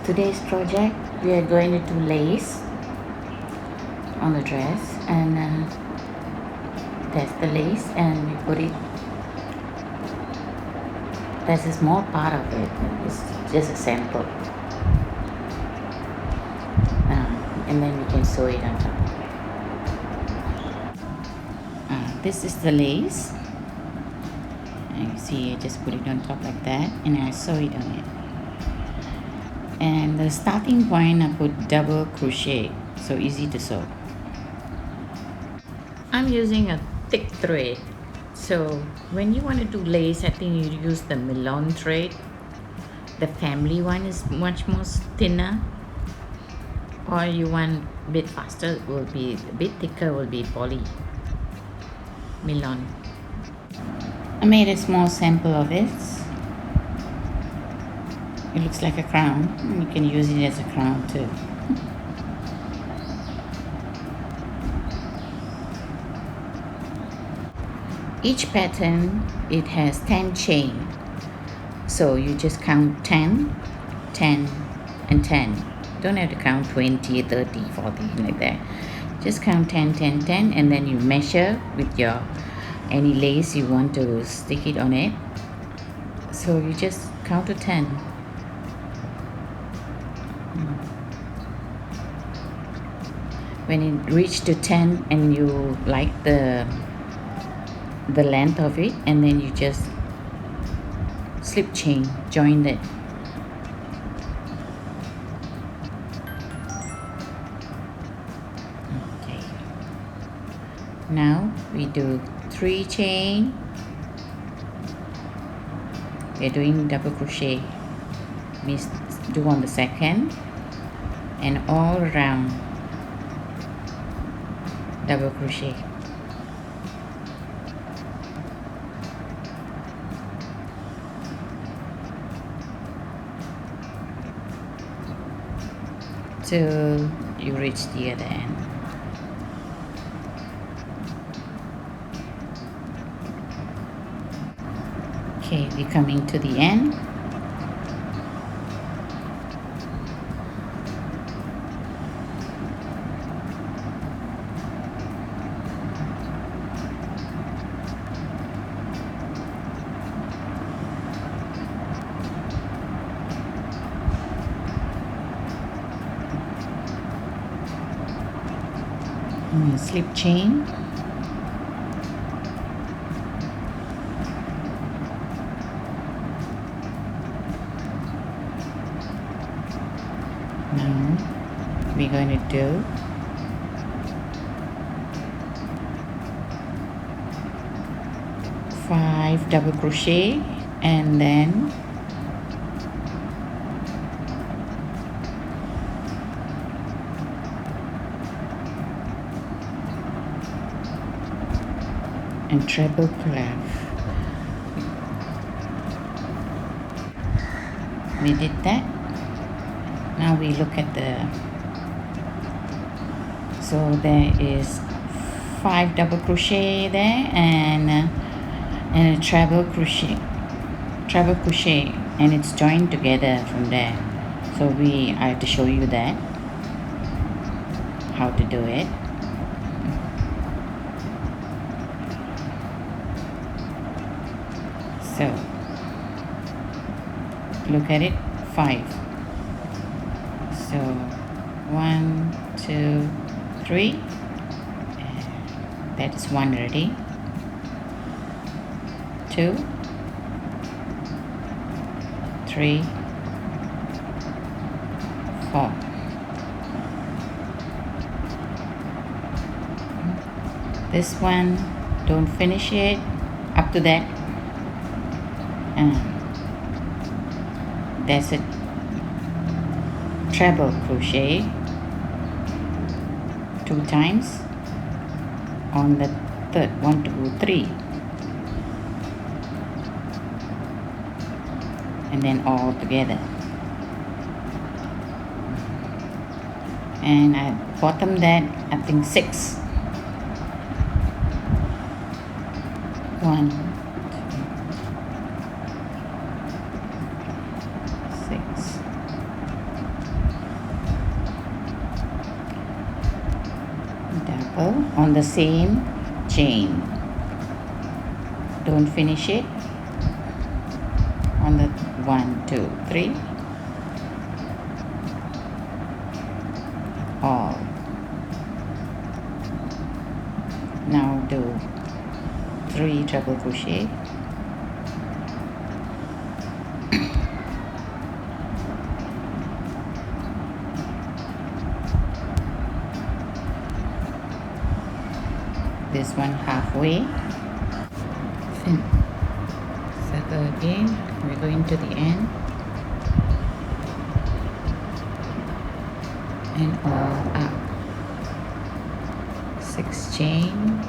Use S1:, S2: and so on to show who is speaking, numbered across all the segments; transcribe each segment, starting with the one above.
S1: Today's project, we are going to do lace on the dress, and that's the lace, and we put it, that's a small part of it, it's just a sample, and then we can sew it on top. This is the lace, and you see I just put it on top like that, and I sew it on it. And the starting point, I put double crochet, so easy to sew. I'm using a thick thread, so when you want to do lace, I think you use the Milan thread. The family one is much more thinner, or you want a bit faster, will be a bit thicker, will be poly Milan. I made a small sample of it. It looks like a crown. You can use it as a crown too. Each pattern, it has 10 chain. So you just count 10, 10, and 10. Don't have to count 20, 30, 40, like that. Just count 10, 10, 10, and then you measure with your any lace you want to stick it on it. So you just count to 10. When it reaches to 10 and you like the length of it, and then you just slip chain, join it. Okay. Now we do 3 chain. We're doing double crochet. Means do on the second and all around double crochet. Till you reach the other end. Okay, we're coming to the end. Slip chain. Now we're going to do 5 double crochet, and then and treble clef. We did that. Now we look at so there is 5 double crochet there, and a treble crochet, and it's joined together from there. So I have to show you that how to do it. So look at it, 5. So 1, 2, 3. That is 1 already. 2, 3, 4. This one, don't finish it up to that. That's a treble crochet 2 times on the third. 1, 2, 3, and then all together. And at bottom that, I think 6. 1, 6, on the same chain. Don't finish it on the 1 2 3 all. Now do 3 treble crochet, this one halfway, circle again, we're going to the end and all up, 6 chain,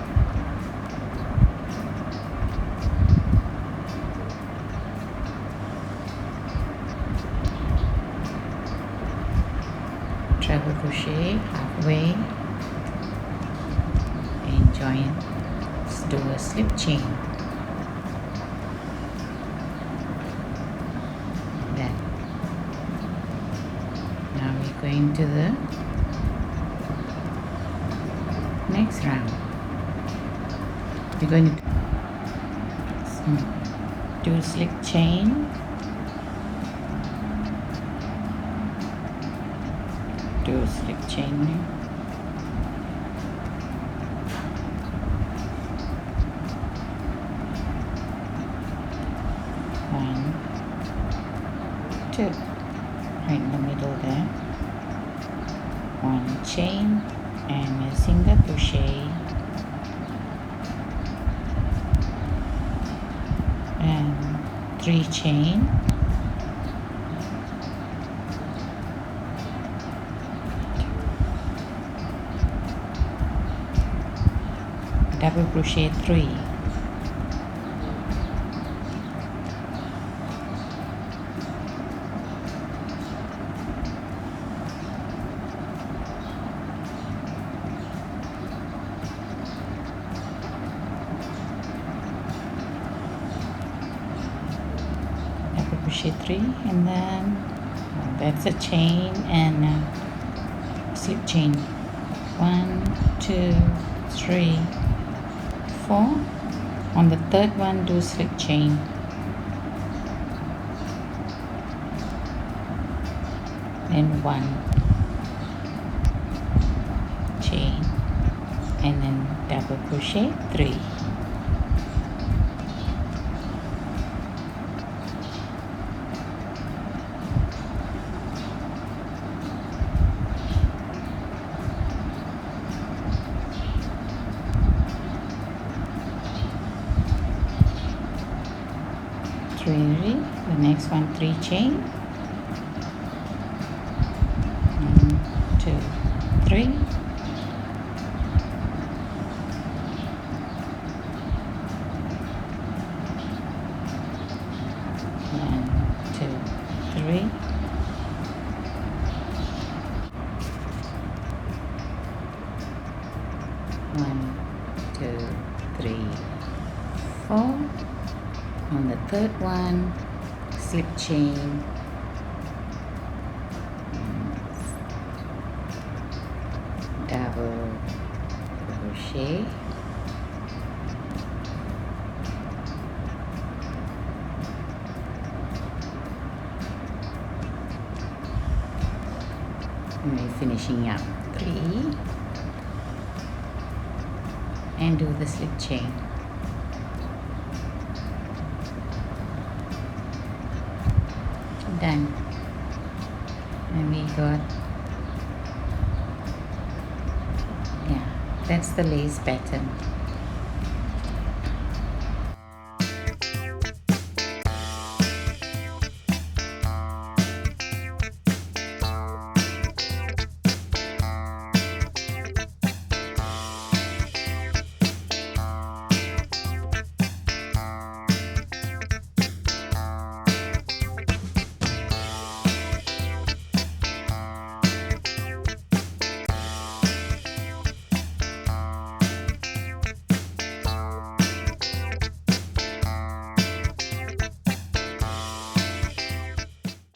S1: treble crochet halfway and join, do a slip chain. Then now we're going to the next round. We're going to do slip chain, do a slip chain, one, two, right in the middle there, one chain and a single crochet and 3 chain, double crochet 3, double crochet 3, and then that's a chain and a slip chain, 1 2 3 4. On the third one do slip chain, and 1 chain and then double crochet 3. The next one 3 chain, 1 2 3, one, two, three, one, two, three, 4. On the third one, slip chain, double crochet, and we're finishing up 3 and do the slip chain. Done. And we got, yeah, that's the lace pattern.